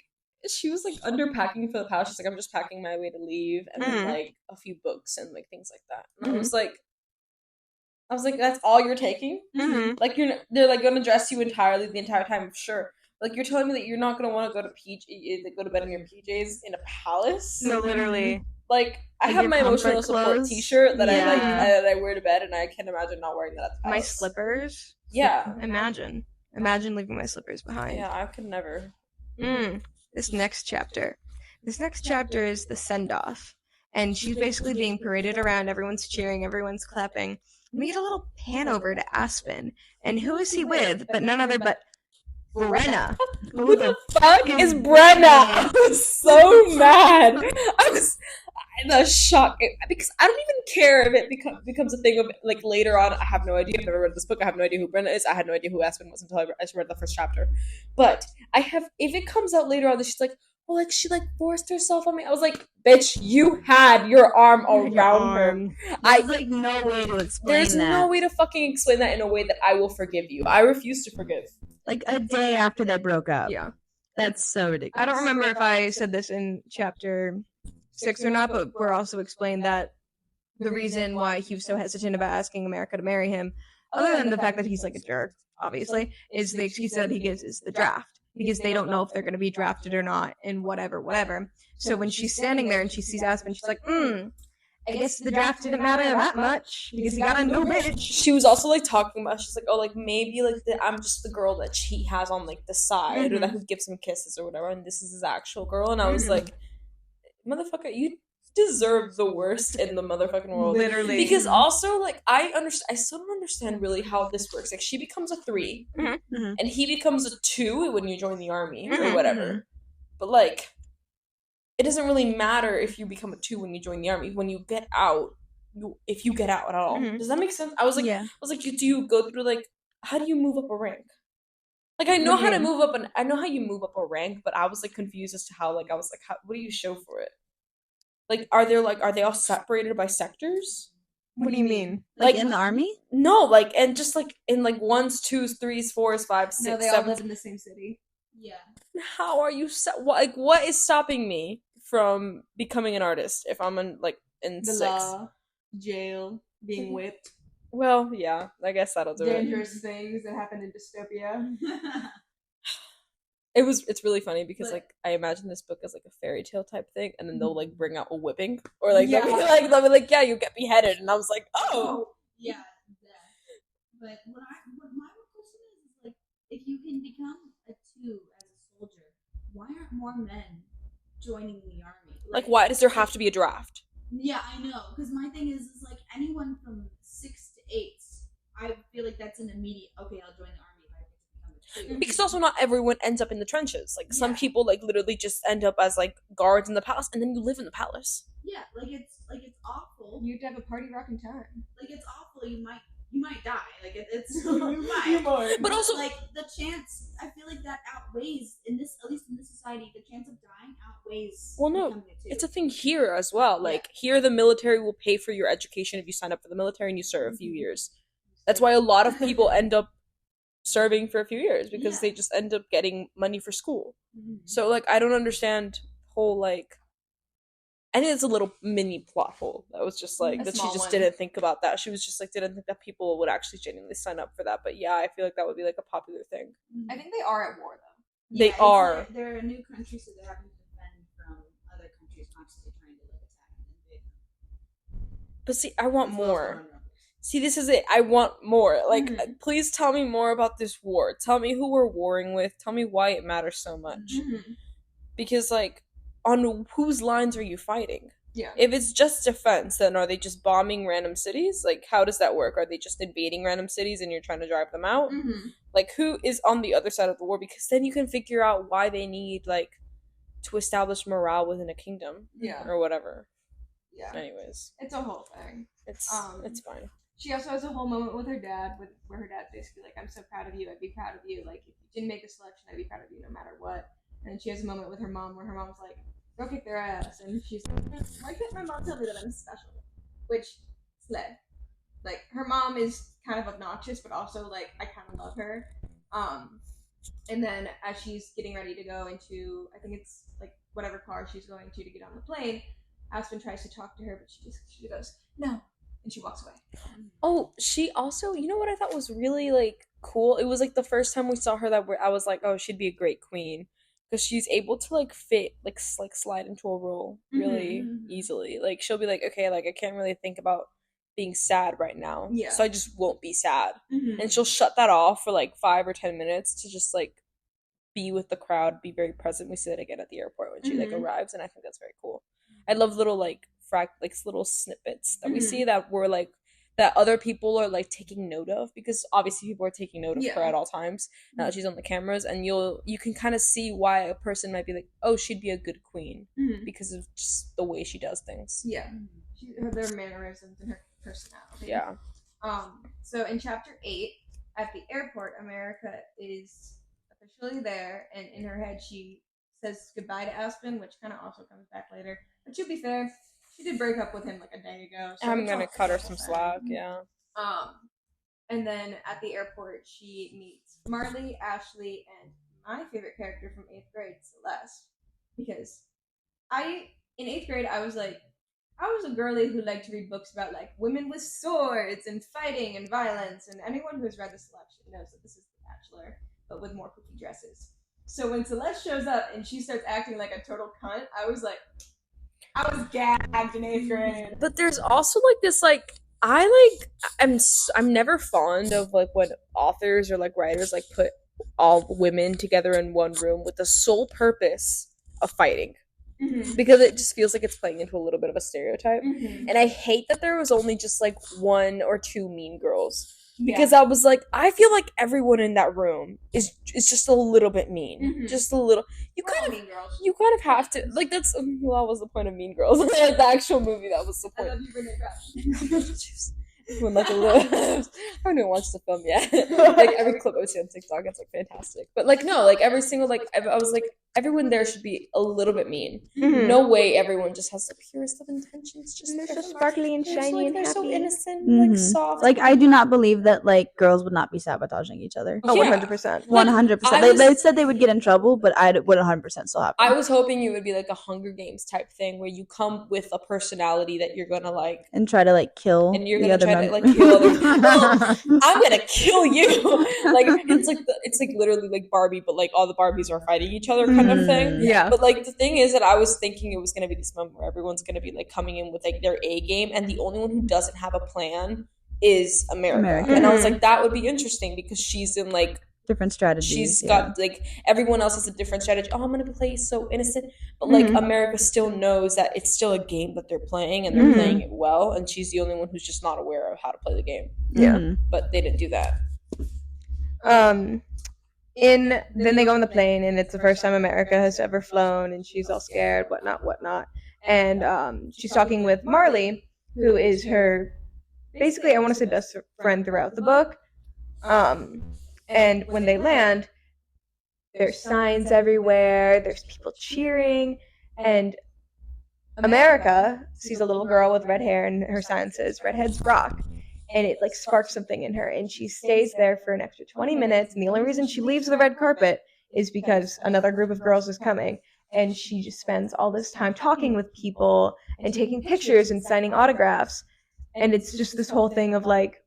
she was like underpacking for the palace. She's like, I'm just packing my way to leave, and then like a few books and like things like that. And I was like, that's all you're taking? Like they're like gonna dress you entirely the entire time, sure. Like you're telling me that you're not gonna want to go to bed in your PJs in a palace? No, literally. Like I have my emotional support T-shirt that I wear to bed, and I can't imagine not wearing that at the palace. My slippers. Yeah. Imagine leaving my slippers behind. Yeah, I could never. This next chapter is the send-off, and she's basically being paraded around. Everyone's cheering, everyone's clapping. We get a little pan over to Aspen, and who is he with? But none other but Brenna. Who the fuck is Brenna? I was so mad. I was in a shock because I don't even care if it becomes a thing of like later on. I have no idea. I've never read this book. I have no idea who Brenna is. I had no idea who Aspen was until I read the first chapter. But if it comes out later on that she's like, well, like she like forced herself on me. I was like, bitch, you had your arm around her. There's like no way to explain There's no way to fucking explain that in a way that I will forgive you. I refuse to forgive. Like a day after they broke up. Yeah. That's so ridiculous. I don't remember if I said this in chapter 6 or not, but we're also explained that the reason why he was so hesitant about asking America to marry him, other than the fact that he's like a jerk, obviously, is the excuse that he gives is the draft. Because they don't know if they're going to be drafted or not, and whatever. So when she's standing there and she sees Aspen, she's like, I guess the draft didn't matter that much because he got a new bitch. She was also like talking about, she's like, oh, like maybe like I'm just the girl that he has on like the side or that who gives him kisses or whatever, and this is his actual girl. And I was like, motherfucker, you deserve the worst in the motherfucking world. Literally. Because also like I still don't understand really how this works. Like she becomes a 3 and he becomes a 2 when you join the army or whatever. But like it doesn't really matter if you become a 2 when you join the army. When you get out, if you get out at all, does that make sense? I was like, do you go through like how do you move up a rank? Like I know how to move up, I know how you move up a rank, but I was like confused as to how. Like I was like, what do you show for it? Like are they all separated by sectors? What do you mean? Like in the army? No, like, and just like in like 1s, 2s, 3s, 4s, 5s, 6s, No, they all 7s. live in the same city. Yeah. How are you what is stopping me from becoming an artist if I'm in The 6? law, jail, being whipped, Well, yeah, I guess that'll do it. dangerous things that happen in dystopia. It's really funny because But- like I imagine this book as like a fairy tale type thing, and then they'll like bring out a whipping, or like Yeah. they'll be like, yeah, you get beheaded, and I was like, oh, Yeah. But what my question is like, if you can become a 2 as a soldier, why aren't more men joining the army? like why does there have to be a draft? Yeah, I know. Because my thing is like anyone from 6 to 8, I feel like that's an immediate. Okay, I'll join the army if I get to become a 2. Because also not everyone ends up in the trenches. Like some Yeah. people like literally just end up as like guards in the palace, and then you live in the palace. Yeah, like it's awful. You have to have a party rocking time. Like it's awful. You might die. Like it's you might. You might. But also- like the chance. I feel like that outweighs at least in this society, the chance of dying outweighs. Well, no, becoming a 2. it's a thing here as well. Like here, the military will pay for your education if you sign up for the military and you serve a few years. That's why a lot of people end up serving for a few years because Yeah. they just end up getting money for school. Mhm. So like I don't understand whole like I think it's a little mini plot hole that was just like A that she small just one. didn't think about that. She was just like didn't think that people would actually genuinely sign up for that. But yeah, I feel like that would be like a popular thing. I think they are at war though. They it's are. like they're a new country, so they're having to defend from other countries constantly trying to like attack and invade them. But see, I want As well as more. foreign rebels. See, this is it. I want more. Like, Mhm. please tell me more about this war. Tell me who we're warring with. Tell me why it matters so much. Mm-hmm. Because, like, on whose lines are you fighting? Yeah. If it's just defense, then are they just bombing random cities? Like, how does that work? Are they just invading random cities and you're trying to drive them out? Mm-hmm. Like, who is on the other side of the war? Because then you can figure out why they need, like, to establish morale within a kingdom. Yeah. Or whatever. Yeah. Anyways, It's a whole thing. it's fine. She also has a whole moment with her dad, where her dad's basically like, "I'm so proud of you. I'd be proud of you. Like, if you didn't make the selection, I'd be proud of you no matter what." And then she has a moment with her mom where her mom's like, "Go kick their ass," and she's like, "Why can't my mom tell me that I'm special?" Which, sled. Like, her mom is kind of obnoxious, but also like I kind of love her. And then as she's getting ready to go into, I think it's like whatever car she's going to get on the plane, Aspen tries to talk to her, but she goes, "No," and she walks away. Oh, she also, you know what I thought was really like cool? It was like the first time we saw her that I was like, oh, she'd be a great queen because she's able to like fit like slide into a role really Mhm. easily. Like she'll be like, okay, like I can't really think about being sad right now, Yeah. so I just won't be sad, Mm-hmm. and she'll shut that off for like 5 or 10 minutes to just like be with the crowd, be very present. We see that again at the airport when she like Mhm. arrives, and I think that's very cool. I love little like little snippets that we see that were like that other people are like taking note of because obviously people are taking note of her Yeah. at all times now that she's on the cameras, and you can kind of see why a person might be like, oh, she'd be a good queen Mm-hmm. because of just the way she does things. Yeah. Their mannerisms and her personality. Yeah. So in chapter 8, at the airport, America is officially there, and in her head she says goodbye to Aspen, which kind of also comes back later. But to be fair, she did break up with him like a day ago. So I'm it's gonna all cut her forgiven. some slack. Yeah. And then at the airport, she meets Marley, Ashley, and my favorite character from 8th grade, Celeste. Because in 8th grade, I was a girly who liked to read books about like women with swords and fighting and violence. And anyone who has read The Selection knows that this is The Bachelor, but with more cookie dresses. So when Celeste shows up and she starts acting like a total cunt, I was gagged in 8th grade. But there's also like this like I'm never fond of like when authors or like writers like put all women together in one room with the sole purpose of fighting, because it just feels like it's playing into a little bit of a stereotype. Mm-hmm. And I hate that there was only just like 1 or 2 mean girls, because I was like, I feel like everyone in that room is just a little bit mean. Mhm. Just a little. You kind of have to like that's well, that was the point of Mean Girls. Like the actual movie, that was the I point. love you, Renee When, like, a little, I haven't even watched the film yet. Like every clip I see on TikTok, it's like fantastic. But like no, like every single like I was like everyone there should be a little bit mean. Mhm. No way everyone just has the purest of intentions. Just And they're so everyone- sparkly and they're just, shiny like, and they're so happy. innocent, Mhm. like soft. Like, I do not believe that like girls would not be sabotaging each other. Oh, Yeah. 100%. Like, 100%. I They was- said they would get in trouble, but I would 100% still happen. I was hoping it would be like a Hunger Games type thing where you come with a personality that you're gonna like, and try to like kill and you're the gonna other try to member. like kill other. I'm gonna kill you. Like it's like literally like Barbie, but like all the Barbies are fighting each other kind of thing. Yeah. But like the thing is that I was thinking it was gonna be this moment where everyone's gonna be like coming in with like their A game, and the only one who doesn't have a plan is America. And I was like, that would be interesting because she's in like Different strategies. she's got like everyone else has a different strategy. Oh, I'm gonna play so innocent, but like America still knows that it's still a game that they're playing and they're playing it well, and she's the only one who's just not aware of how to play the game. Yeah. Mhm. But they didn't do that. Then they go on the plane, and it's the first time America has ever flown, and she's all scared, whatnot. And she's talking with Marley, who is her, basically, I want to say best friend throughout the book. And when they land, there's signs everywhere, there's people cheering, and America sees a little girl with red hair, and her sign says, "Redheads rock." And it like sparks something in her, and she stays there for an extra 20 minutes, and the only reason she leaves the red carpet is because another group of girls is coming, and she just spends all this time talking with people and taking pictures and signing autographs, and it's just this whole thing of like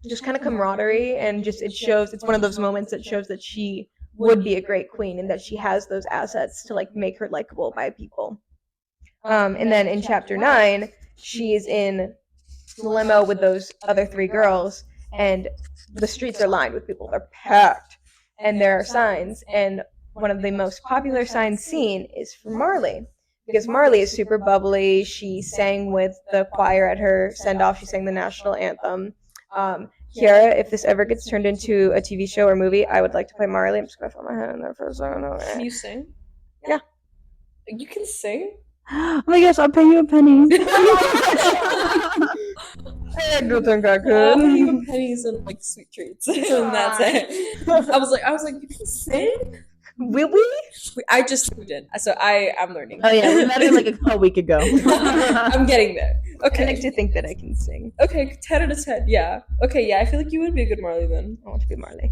just kind of camaraderie, and just it's one of those moments that shows that she would be a great queen and that she has those assets to like make her likable by people. And then in chapter 9, she's in the limo with those other 3 girls, and the streets are lined with people. They're packed, and there are signs, and one of the most popular signs seen is for Marley, because Marley is super bubbly. She sang with the choir at her send-off. She sang the national anthem. Kiera, if this ever gets turned into a TV show or movie, I would like to play Marley. I'm just gonna put my hand in there for a second. Can you sing? Yeah. You can sing? Oh my gosh, I'll pay you a penny. I do think I I'll could. give you pennies and like sweet treats, and that's it. I was like, you can sing? Will we? I just moved in, so I'm learning. Oh yeah, we met her like a week ago. I'm getting there. I like Okay. to think that I can sing. Okay, 10 out of 10. Yeah. Okay, yeah, I feel like you would be a good Marley then. I want to be Marley.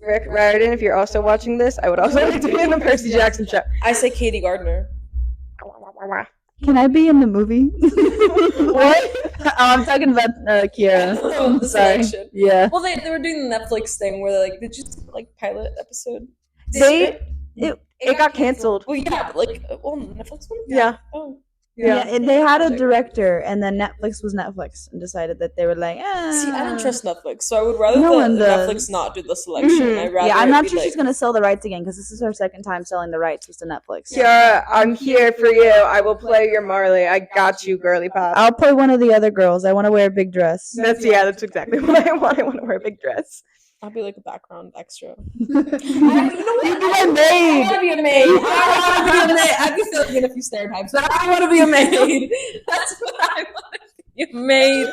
Rick Riordan, if you're also watching this, I would also like to be in the Percy Jackson show. I say Katie Gardner. Can I be in the movie? What? Oh, I'm talking about Kiera. Oh, the Sorry. selection. Yeah. Well, they were doing the Netflix thing where they're like, did you see the like pilot episode? It got canceled. Well, yeah, but like, well, Netflix one? Yeah. Oh. Yeah, and they had a director, and then Netflix was Netflix, and decided that they were like, See, I don't trust Netflix, so I would rather No one does. Netflix not do the selection. Mhm. I'd rather Yeah, I'm it not be sure like, she's gonna sell the rights again because this is her second time selling the rights to Netflix. Kiara, I'm here for you. I will play your Marley. I got you, girly pop. I'll play one of the other girls. I want to wear a big dress. That's exactly what I want. I want to wear a big dress. I'll be like a background extra. You be my maid. I want to be a maid. I want to be a maid. I'd be filling in a few stereotypes, but I want to be a maid. That's what I want to be. A maid.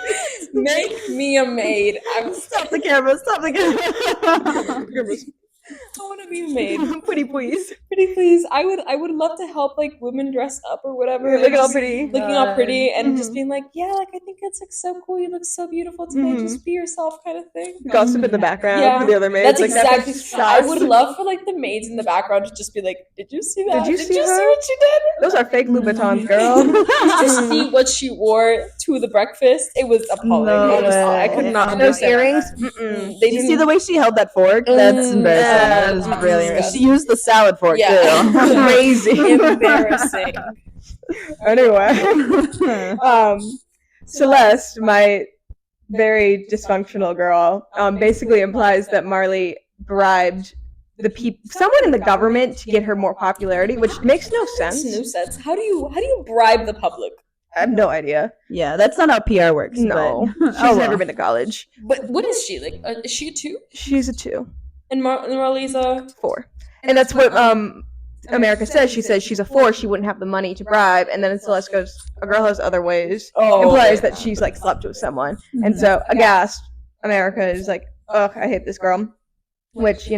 Make me a maid. Stop the camera. Stop the camera. I want to be a maid. Pretty please. Pretty please. I would love to help like women dress up or whatever. You're looking and all just pretty. Looking all pretty and Mhm. just being like, yeah, like I think it's like so cool. You look so beautiful today. Mhm. Just be yourself, kind of thing. Gossip in the background Yeah. for the other maids. That's like, exactly. that's I sus. would love for like the maids in the background to just be like, "Did you see that? Did you see her? what you did? Those are fake Louboutins, girl. Did you see what she wore to the breakfast? It was appalling. No Honestly, I way. could not Those understand earrings. that. Mm-mm. Did you see the way she held that fork? That's embarrassing. yeah. That is That's brilliant. disgusting. She used the salad fork Yeah. too. Crazy. Embarrassing. Anyway, Celeste, my very dysfunctional girl, basically implies that Marley bribed someone in the government to get her more popularity, which makes no That's sense. no sense. How do you bribe the public? I have no idea. Yeah, that's not how PR works. No, but- she's oh, well. never been to college. But what is she like? Is she a 2? She's a 2, And Marley's a 4, and that's what America says. She says she's a 4. She wouldn't have the money to bribe, and then Celeste goes, "A girl has other ways." Implies that she's like slept with someone, and so aghast, America is like, "Ugh, I hate this girl," which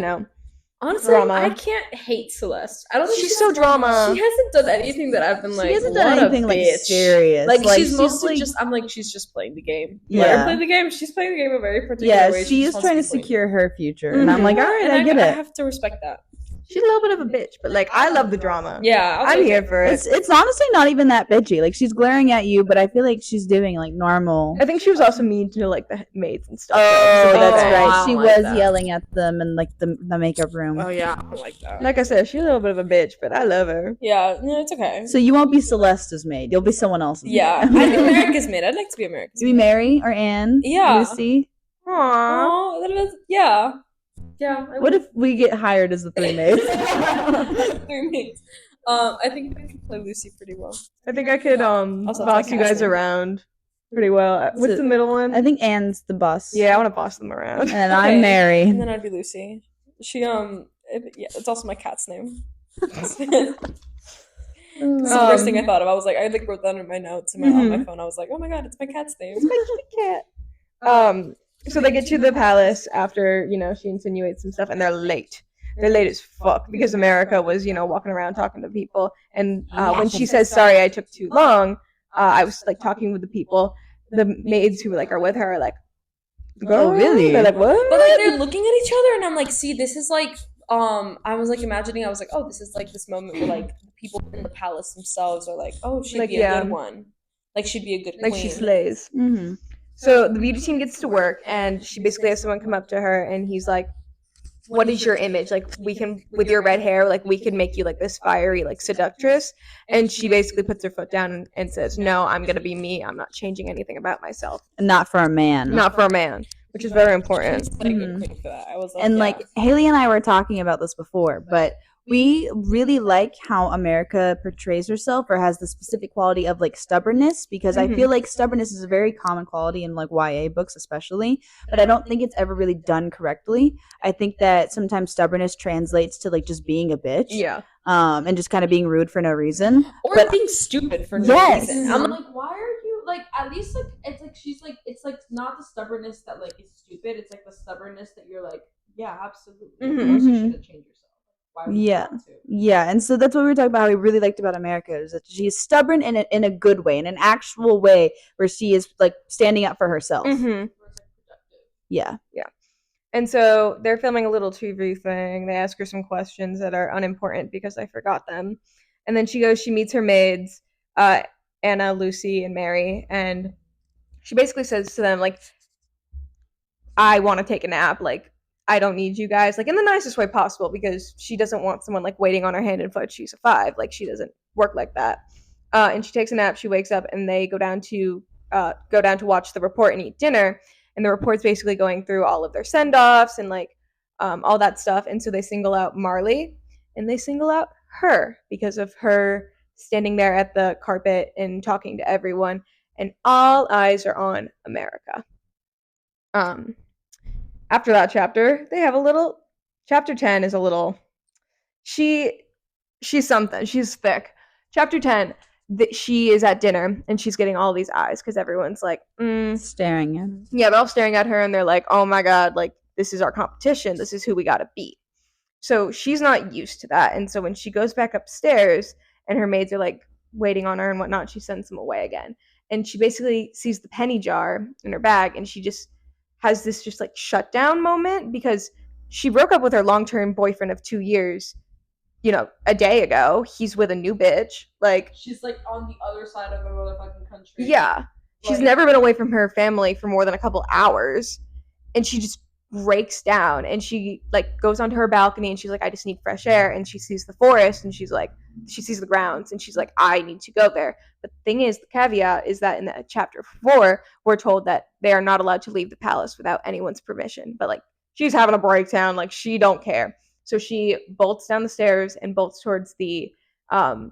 Honestly, Drama. I can't hate Celeste. I don't think She's so drama. She hasn't done anything that I've been like, She hasn't done what anything a like bitch. serious. Like, she's she's mostly like, just. I'm like, she's just playing the game. Yeah. Let her play the game. She's playing the game a very particular way. she is just trying to wants be secure her future, and I'm like, all right, and I get I it. have to respect that. She's a little bit of a bitch, but like I love the drama. Yeah, I'm here for it. It's honestly not even that bitchy. Like, she's glaring at you, but I feel like she's doing like normal. I think she was also mean to like the maids and stuff. Oh, though, that's Oh, right. I She don't was like that. yelling at them in like the makeup room. Oh yeah, I don't like that. Like I said, she's a little bit of a bitch, but I love her. Yeah, no, it's okay. So you won't be Celeste's maid. You'll be someone else's. Yeah, maid. I'm America's maid. I'd like to be America's Do we maid. Mary or Anne? Yeah. Lucy? Aww. Oh, that is, yeah. Yeah. What if we get hired as the three maids? Three maids. I think I can play Lucy pretty well. I think I could Also, boss it's you my guys casting. around pretty well. What's the middle one? I think Anne's the boss. Yeah, I want to boss them around. And I'm Mary. And then I'd be Lucy. She it's also my cat's name. It's the first thing I thought of. I was like, I like wrote that in my notes on my phone. I was like, oh my god, it's my cat's name. It's my kitty cat. So they get to the palace after, she insinuates some stuff, and they're late. They're late as fuck because America was, walking around talking to people. And when she says, sorry, I took too long, I was like talking with the people. The maids who are with her are like, Oh, really? They're like, what? But like they're looking at each other, and I'm like, see, this is like, I was like imagining, I was like, oh, this is like this moment where like the people in the palace themselves are like, oh, she'd Like, be a good one, like she'd be a good queen. Like she slays. Mm-hmm. So the beauty team gets to work, and she basically has someone come up to her, and he's like, what is your image? Like, we can, with your red hair, like, we can make you, like, this fiery, like, seductress. And she basically puts her foot down and says, no, I'm going to be me. I'm not changing anything about myself. Not for a man. Not for a man, which is very important. She's like a good queen for that. I was like, And yeah. like Haley and I were talking about this before, but we really like how America portrays herself or has the specific quality of like stubbornness, because I feel like stubbornness is a very common quality in like YA books especially, but I don't think it's ever really done correctly. I think that sometimes stubbornness translates to like just being a bitch. Yeah. And just kind of being rude for no reason. Or But- being stupid for no Yes. reason. I'm like, why are you like? At least like it's like she's like it's like not the stubbornness that like is stupid. It's like the stubbornness that you're like, yeah, absolutely. Of course you should have changed yourself. Why would you want to? Yeah, and so that's what we were talking about. How we really liked about America is that she is stubborn in a good way, in an actual way, where she is like standing up for herself. Yeah. And so they're filming a little TV thing. They ask her some questions that are unimportant because I forgot them. And then she meets her maids, Anna, Lucy, and Mary. And she basically says to them, like, I want to take a nap. Like, I don't need you guys. Like, in the nicest way possible, because she doesn't want someone, like, waiting on her hand and foot. She's a 5. Like, she doesn't work like that. And she takes a nap. She wakes up, and they go down to watch the report and eat dinner. And the report's basically going through all of their send-offs and like all that stuff. And so they single out Marley, and they single out her because of her standing there at the carpet and talking to everyone. And all eyes are on America. After that chapter, they have a little. Chapter 10 is a little. She's something. She's thick. Chapter 10. She is at dinner and she's getting all these eyes because everyone's like, Staring at her. Yeah, they're all staring at her and they're like, oh my god, like, this is our competition. This is who we gotta beat. So she's not used to that. And so when she goes back upstairs and her maids are like waiting on her and whatnot, she sends them away again. And she basically sees the penny jar in her bag, and she just has this just like shutdown moment because she broke up with her long-term boyfriend of 2 years, a day ago. He's with a new bitch. Like, She's like on the other side of the motherfucking country. yeah. She's Like- never been away from her family for more than a couple hours. And she just breaks down, and she like goes onto her balcony and she's like, I just need fresh air. And she sees the forest, and she's like, she sees the grounds, and she's like, I need to go there. But the thing is, the caveat is that in the chapter 4, we're told that they are not allowed to leave the palace without anyone's permission. But like, she's having a breakdown, like she don't care. So she bolts down the stairs and bolts towards the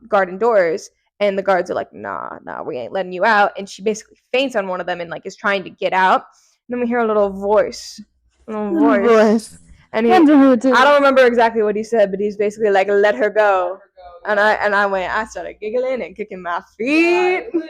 garden doors. And the guards are like, nah, we ain't letting you out. And she basically faints on one of them and like is trying to get out. And then we hear a little voice. And he, I don't remember exactly what he said, but he's basically like, let her go. And I started giggling and kicking my feet. Yeah, it was